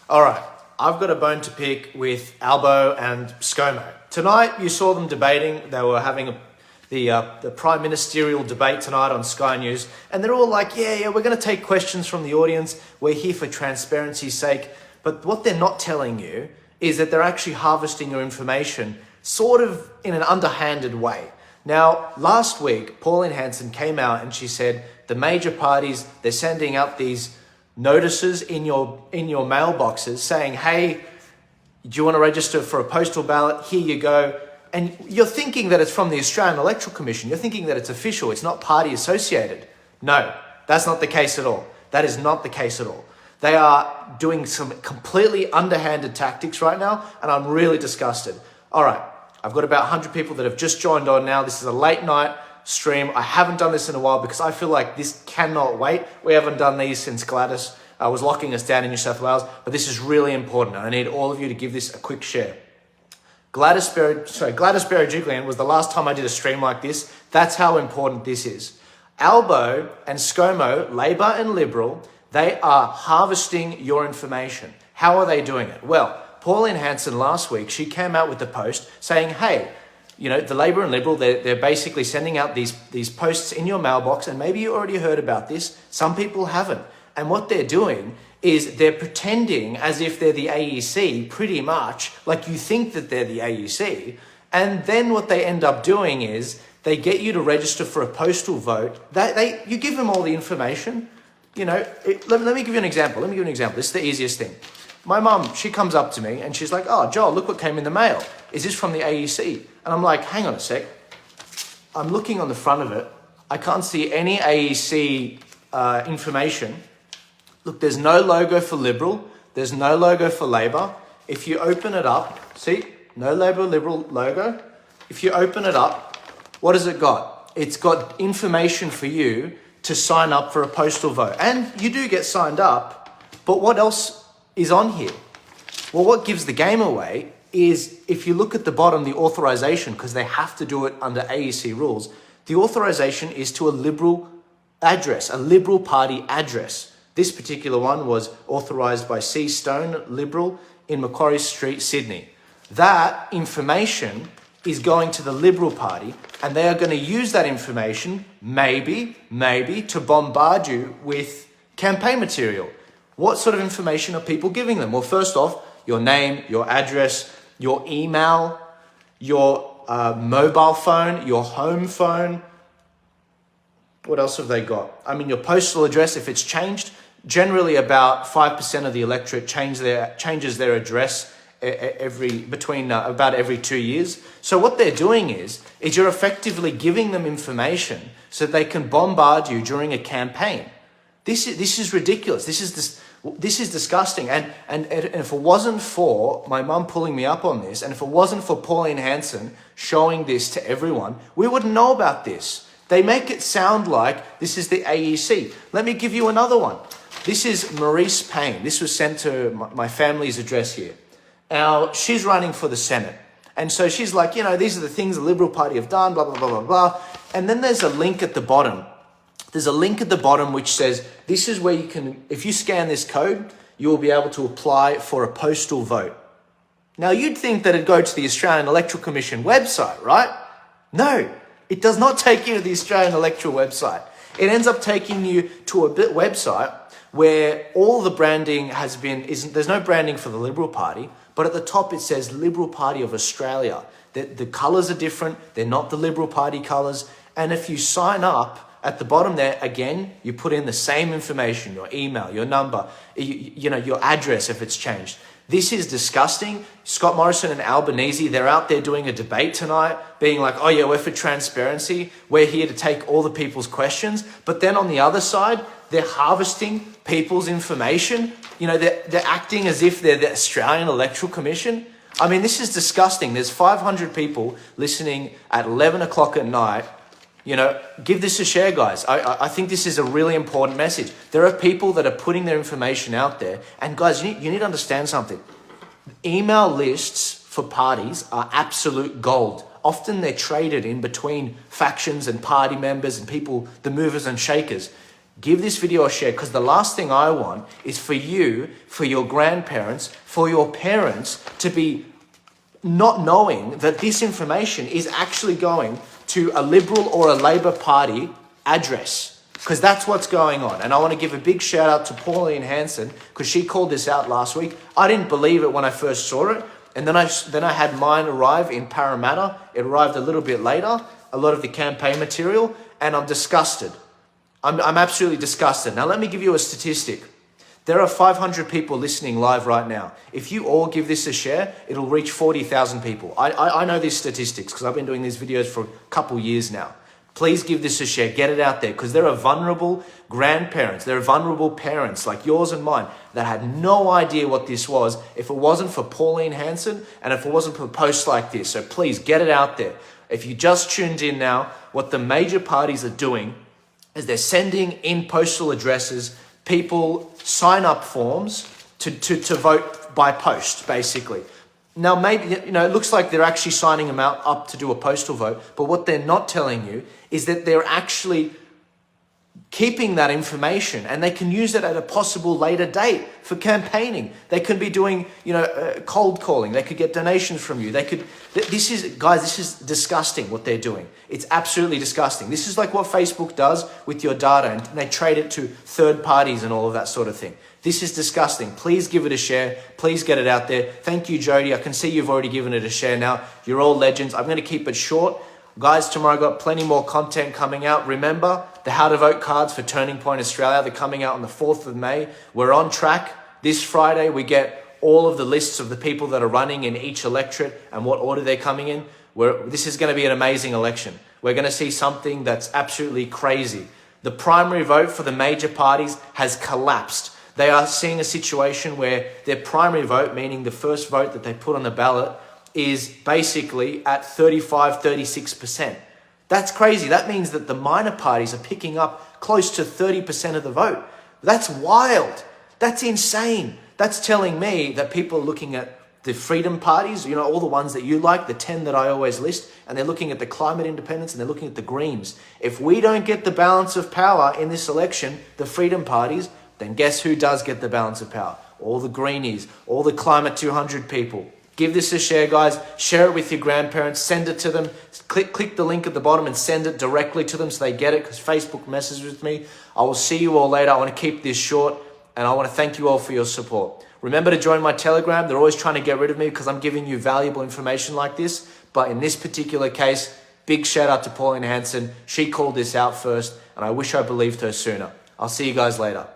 All right, I've got a bone to pick with Albo and ScoMo. Tonight, you saw them debating. They were having the prime ministerial debate tonight on Sky News, and they're all like, yeah, we're going to take questions from the audience. We're here for transparency's sake. But what they're not telling you is that they're actually harvesting your information sort of in an underhanded way. Now, last week, Pauline Hanson came out and she said the major parties, they're sending out these notices in your mailboxes saying, hey, do you want to register for a postal ballot? Here you go. And you're thinking that it's from the Australian Electoral Commission. You're thinking that it's official. It's not party associated. No, that's not the case at all. That is not the case at all. They are doing some completely underhanded tactics right now, and I'm really disgusted. All right, I've got about 100 people that have just joined on now. This is a late night stream. I haven't done this in a while because I feel like this cannot wait. We haven't done these since Gladys was locking us down in New South Wales, but this is really important. I need all of you to give this a quick share. Gladys Berejiklian was the last time I did a stream like this. That's how important this is. Albo and ScoMo, Labor and Liberal, they are harvesting your information. How are they doing it? Well, Pauline Hanson last week, she came out with the post saying, hey, you know, the Labor and Liberal, they're basically sending out these posts in your mailbox, and maybe you already heard about this. Some people haven't. And what they're doing is they're pretending as if they're the AEC, pretty much, like you think that they're the AEC. And then what they end up doing is they get you to register for a postal vote. You give them all the information. You know, let me give you an example. This is the easiest thing. My mum, she comes up to me and she's like, oh, Joel, look what came in the mail. Is this from the AEC? And I'm like, hang on a sec. I'm looking on the front of it. I can't see any AEC information. Look, there's no logo for Liberal. There's no logo for Labor. If you open it up, see, no Labor Liberal logo. If you open it up, what has it got? It's got information for you to sign up for a postal vote. And you do get signed up, but what else is on here? Well, what gives the game away is if you look at the bottom, the authorization, because they have to do it under AEC rules, the authorization is to a Liberal address, a Liberal Party address. This particular one was authorised by C. Stone, Liberal, in Macquarie Street, Sydney. That information is going to the Liberal Party, and they are going to use that information, maybe, to bombard you with campaign material. What sort of information are people giving them? Well, first off, your name, your address, your email, your mobile phone, your home phone. What else have they got? I mean, your postal address, if it's changed. Generally, about 5% of the electorate changes their address about every 2 years. So what they're doing is you're effectively giving them information so they can bombard you during a campaign. This is ridiculous. This is disgusting. And if it wasn't for my mum pulling me up on this, and if it wasn't for Pauline Hanson showing this to everyone, we wouldn't know about this. They make it sound like this is the AEC. Let me give you another one. This is Maurice Payne. This was sent to my family's address here. Now, she's running for the Senate. And so she's like, you know, these are the things the Liberal Party have done, blah, blah, blah, blah, blah. And then there's a link at the bottom. There's a link at the bottom which says, this is where you can, if you scan this code, you will be able to apply for a postal vote. Now, you'd think that it'd go to the Australian Electoral Commission website, right? No, it does not take you to the Australian Electoral website. It ends up taking you to a website where all the branding there's no branding for the Liberal Party, but at the top it says Liberal Party of Australia. The colours are different, they're not the Liberal Party colours, and if you sign up, at the bottom there, again, you put in the same information, your email, your number, your address if it's changed. This is disgusting. Scott Morrison and Albanese, they're out there doing a debate tonight, being like, oh yeah, we're for transparency. We're here to take all the people's questions. But then on the other side, they're harvesting people's information. You know, they're acting as if they're the Australian Electoral Commission. I mean, this is disgusting. There's 500 people listening at 11 o'clock at night. You know, give this a share, guys. I think this is a really important message. There are people that are putting their information out there. And guys, you need to understand something. Email lists for parties are absolute gold. Often they're traded in between factions and party members and people, the movers and shakers. Give this video a share, because the last thing I want is for you, for your grandparents, for your parents to be not knowing that this information is actually going to a Liberal or a Labor Party address, because that's what's going on. And I want to give a big shout out to Pauline Hanson, because she called this out last week. I didn't believe it when I first saw it. And then I had mine arrive in Parramatta. It arrived a little bit later, a lot of the campaign material, and I'm disgusted. I'm absolutely disgusted. Now, let me give you a statistic. There are 500 people listening live right now. If you all give this a share, it'll reach 40,000 people. I know these statistics because I've been doing these videos for a couple years now. Please give this a share. Get it out there, because there are vulnerable grandparents. There are vulnerable parents like yours and mine that had no idea what this was if it wasn't for Pauline Hanson and if it wasn't for posts like this. So please get it out there. If you just tuned in now, what the major parties are doing is they're sending in postal addresses, people sign up forms to vote by post, basically. Now, maybe, it looks like they're actually signing them up to do a postal vote, but what they're not telling you is that they're actually keeping that information, and they can use it at a possible later date for campaigning. They could be doing, cold calling. They could get donations from you. This is disgusting what they're doing. It's absolutely disgusting. This is like what Facebook does with your data, and they trade it to third parties and all of that sort of thing. This is disgusting. Please give it a share. Please get it out there. Thank you, Jody. I can see you've already given it a share now. You're all legends. I'm going to keep it short. Guys, tomorrow I've got plenty more content coming out. Remember, the How to Vote cards for Turning Point Australia, they're coming out on the 4th of May. We're on track. This Friday, we get all of the lists of the people that are running in each electorate and what order they're coming in. This is going to be an amazing election. We're going to see something that's absolutely crazy. The primary vote for the major parties has collapsed. They are seeing a situation where their primary vote, meaning the first vote that they put on the ballot, is basically at 35-36%. That's crazy. That means that the minor parties are picking up close to 30% of the vote. That's wild. That's insane. That's telling me that people are looking at the freedom parties, all the ones that you like, the 10 that I always list, and they're looking at the climate independence and they're looking at the Greens. If we don't get the balance of power in this election, the freedom parties, then guess who does get the balance of power? All the Greenies, all the Climate 200 people. Give this a share, guys. Share it with your grandparents. Send it to them. Click the link at the bottom and send it directly to them so they get it, because Facebook messes with me. I will see you all later. I want to keep this short, and I want to thank you all for your support. Remember to join my Telegram. They're always trying to get rid of me because I'm giving you valuable information like this. But in this particular case, big shout out to Pauline Hanson. She called this out first, and I wish I believed her sooner. I'll see you guys later.